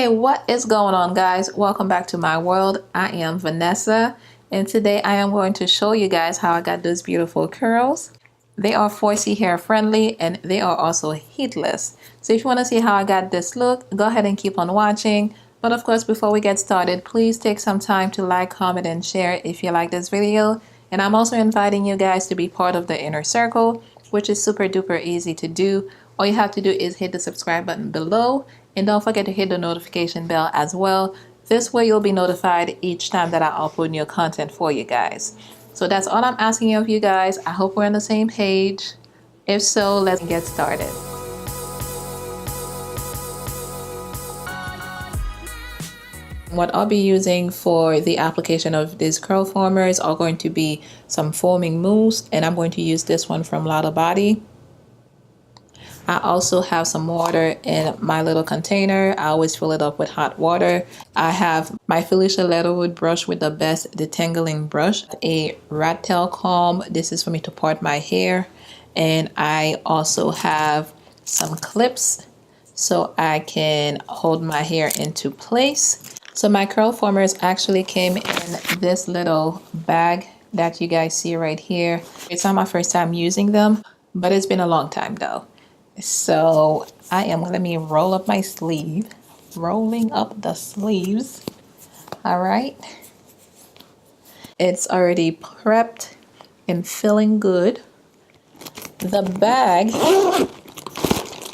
Hey, what is going on, guys? Welcome back to my world. I am Vanessa, and today I am going to show you guys how I got those beautiful curls. They are 4C hair friendly and they are also heatless. So if you want to see how I got this look, go ahead and keep on watching. But of course, before we get started, please take some time to like, comment, and share if you like this video. And I'm also inviting you guys to be part of the inner circle, which is super duper easy to do. All you have to do is hit the subscribe button below, and don't forget to hit the notification bell as well. This way you'll be notified each time that I upload new content for you guys. So that's all I'm asking of you guys. I hope we're on the same page. If so, let's get started. What I'll be using for the application of these curl formers are going to be some foaming mousse, and I'm going to use this one from Lotta Body. I also have some water in my little container. I always fill it up with hot water. I have my Felicia Leatherwood brush with the best detangling brush, a rat tail comb. This is for me to part my hair. And I also have some clips so I can hold my hair into place. So my curl formers actually came in this little bag that you guys see right here. It's not my first time using them, but it's been a long time though. So let me roll up my sleeve, rolling up the sleeves. All right. It's already prepped and feeling good. The bag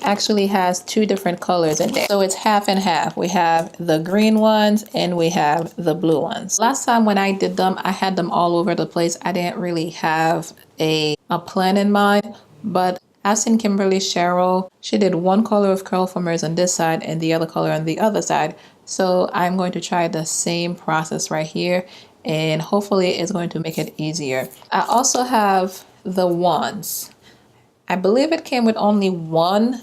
actually has two different colors in there. So it's half and half. We have the green ones and we have the blue ones. Last time when I did them, I had them all over the place. I didn't really have a plan in mind, but I've seen Kimberly Cheryl. She did one color of curl formers on this side and the other color on the other side. So I'm going to try the same process right here, and hopefully it's going to make it easier. I also have the wands. I believe it came with only one,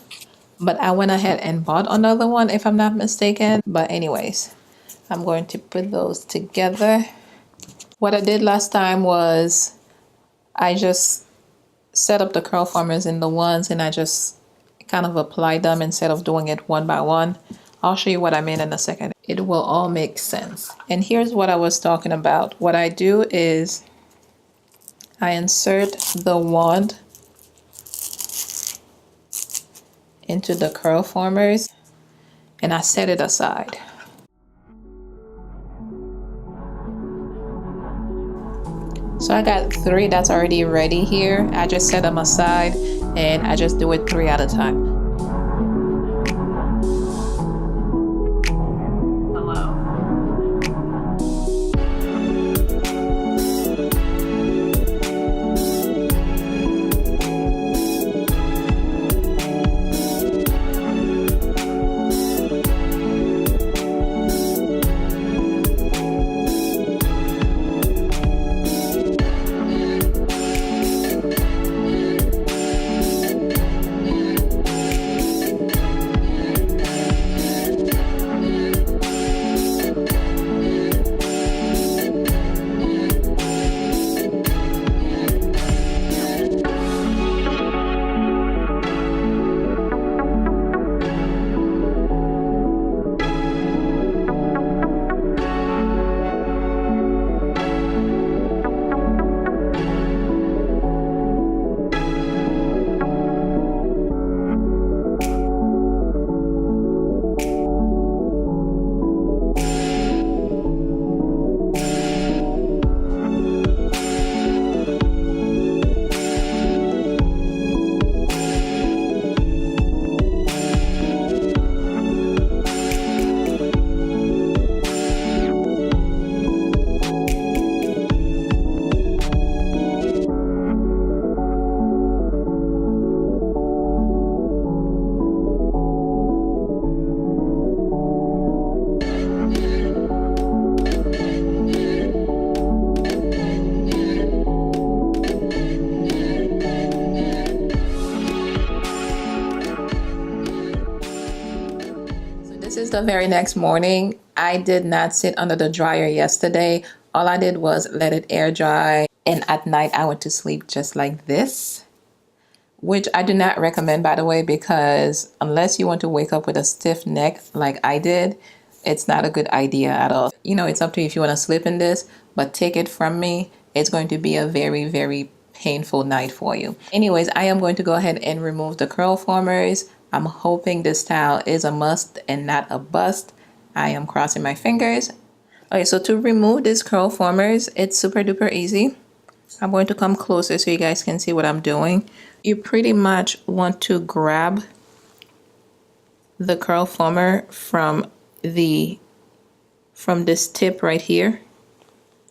but I went ahead and bought another one if I'm not mistaken. But anyways, I'm going to put those together. What I did last time was I just set up the curl formers in the ones and I just kind of applied them instead of doing it one by one. I'll show you what I mean in a second. It will all make sense. And here's what I was talking about. What I do is I insert the wand into the curl formers and I set it aside. So I got 3 that's already ready here. I just set them aside and I just do it 3 at a time. This is the very next morning. I did not sit under the dryer yesterday. All I did was let it air dry, and at night I went to sleep just like this which I do not recommend, by the way, because unless you want to wake up with a stiff neck like I did, it's not a good idea at all. You know, it's up to you if you want to sleep in this, but take it from me, it's going to be a very, very painful night for you. Anyways, I am going to go ahead and remove the curl formers. I'm hoping this style is a must and not a bust. I am crossing my fingers. Okay, so to remove these curl formers, it's super duper easy. I'm going to come closer so you guys can see what I'm doing. You pretty much want to grab the curl former from this tip right here.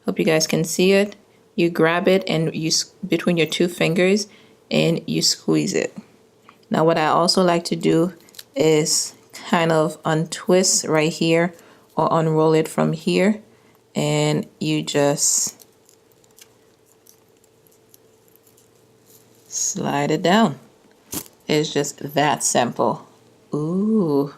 Hope you guys can see it. You grab it and you between your two fingers and you squeeze it. Now what I also like to do is kind of untwist right here or unroll it from here, and you just slide it down. It's just that simple. Ooh.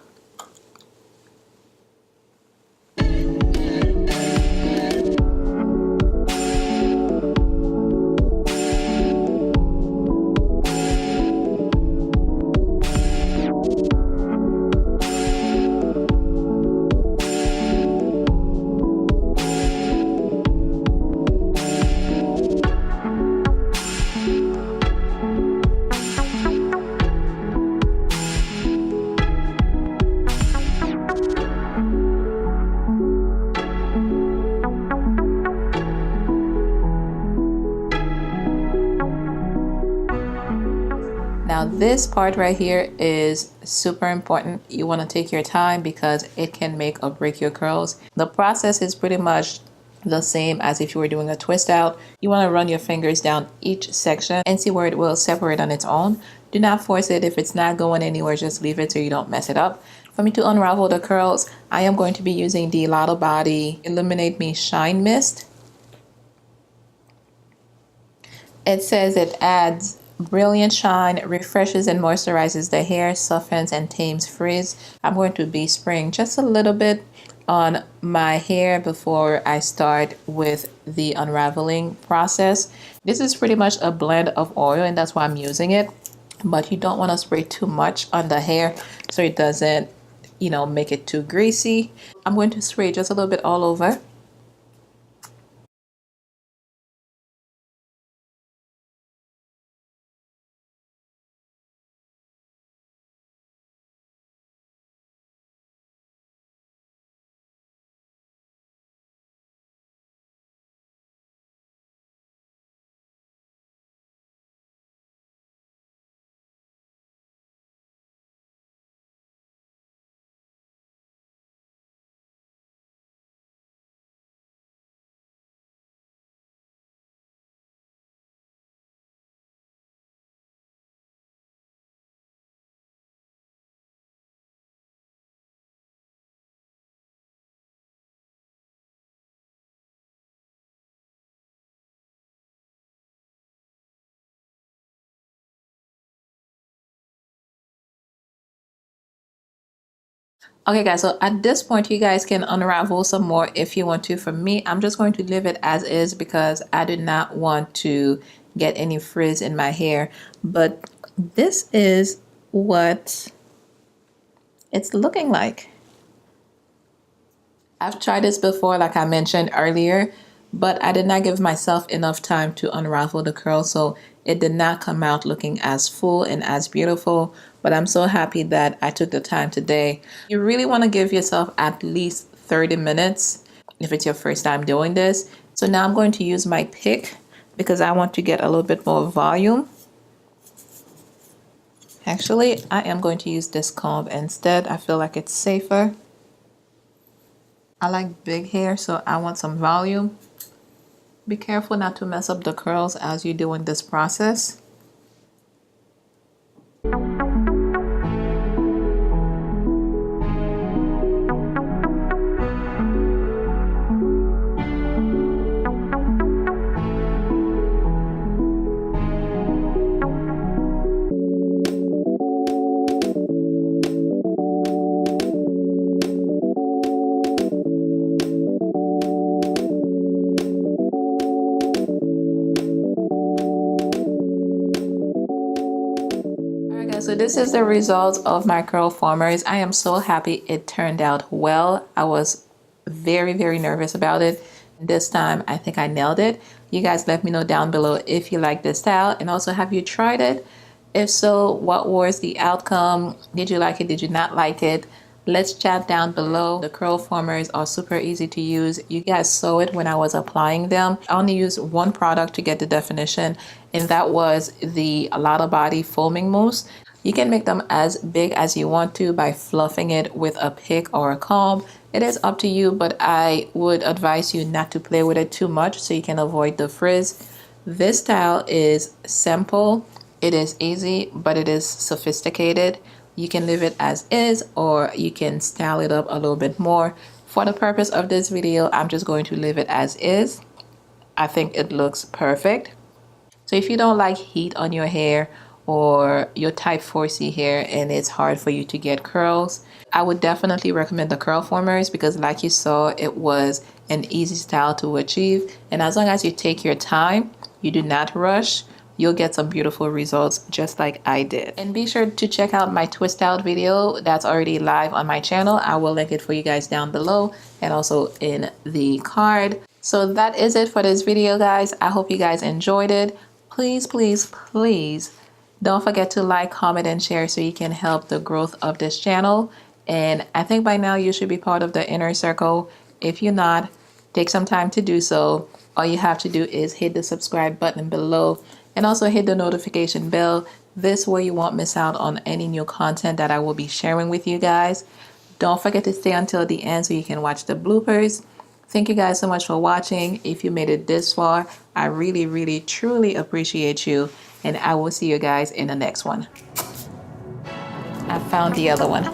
Now this part right here is super important. You want to take your time because it can make or break your curls. The process is pretty much the same as if you were doing a twist out. You want to run your fingers down each section and see where it will separate on its own. Do not force it. If it's not going anywhere, just leave it so you don't mess it up. For me to unravel the curls, I am going to be using the Lotta Body Illuminate Me Shine Mist. It says it adds brilliant shine, refreshes and moisturizes the hair, softens and tames frizz. I'm going to be spraying just a little bit on my hair before I start with the unraveling process. This is pretty much a blend of oil and that's why I'm using it, but you don't want to spray too much on the hair so it doesn't, you know, make it too greasy. I'm going to spray just a little bit all over. Okay guys, so at this point you guys can unravel some more if you want to. For me, I'm just going to leave it as is because I do not want to get any frizz in my hair. But this is what it's looking like. I've tried this before, like I mentioned earlier, but I did not give myself enough time to unravel the curl, so it did not come out looking as full and as beautiful. But I'm so happy that I took the time today. You really want to give yourself at least 30 minutes if it's your first time doing this. So now I'm going to use my pick because I want to get a little bit more volume. Actually, I am going to use this comb instead. I feel like it's safer. I like big hair, so I want some volume. Be careful not to mess up the curls as you're doing this process. So this is the result of my curl formers. I am so happy it turned out well. I was very nervous about it. This time I think I nailed it. You guys let me know down below if you like this style, and also have you tried it? If so, what was the outcome? Did you like it? Did you not like it? Let's chat down below. The curl formers are super easy to use. You guys saw it when I was applying them. I only used one product to get the definition, and that was the Lotta Body Foaming Mousse. You can make them as big as you want to by fluffing it with a pick or a comb. It is up to you, but I would advise you not to play with it too much so you can avoid the frizz. This style is simple. It is easy, but it is sophisticated. You can leave it as is, or you can style it up a little bit more. For the purpose of this video, I'm just going to leave it as is. I think it looks perfect. So if you don't like heat on your hair, or your type 4C hair and it's hard for you to get curls, I would definitely recommend the curl formers, because like you saw, it was an easy style to achieve. And as long as you take your time, you do not rush, you'll get some beautiful results just like I did. And be sure to check out my twist out video that's already live on my channel. I will link it for you guys down below and also in the card. So that is it for this video, guys. I hope you guys enjoyed it. Please don't forget to like, comment, and share so you can help the growth of this channel. And I think by now you should be part of the inner circle. If you're not, take some time to do so. All you have to do is hit the subscribe button below and also hit the notification bell. This way you won't miss out on any new content that I will be sharing with you guys. Don't forget to stay until the end so you can watch the bloopers. Thank you guys so much for watching. If you made it this far, I really truly appreciate you. And I will see you guys in the next one. I found the other one.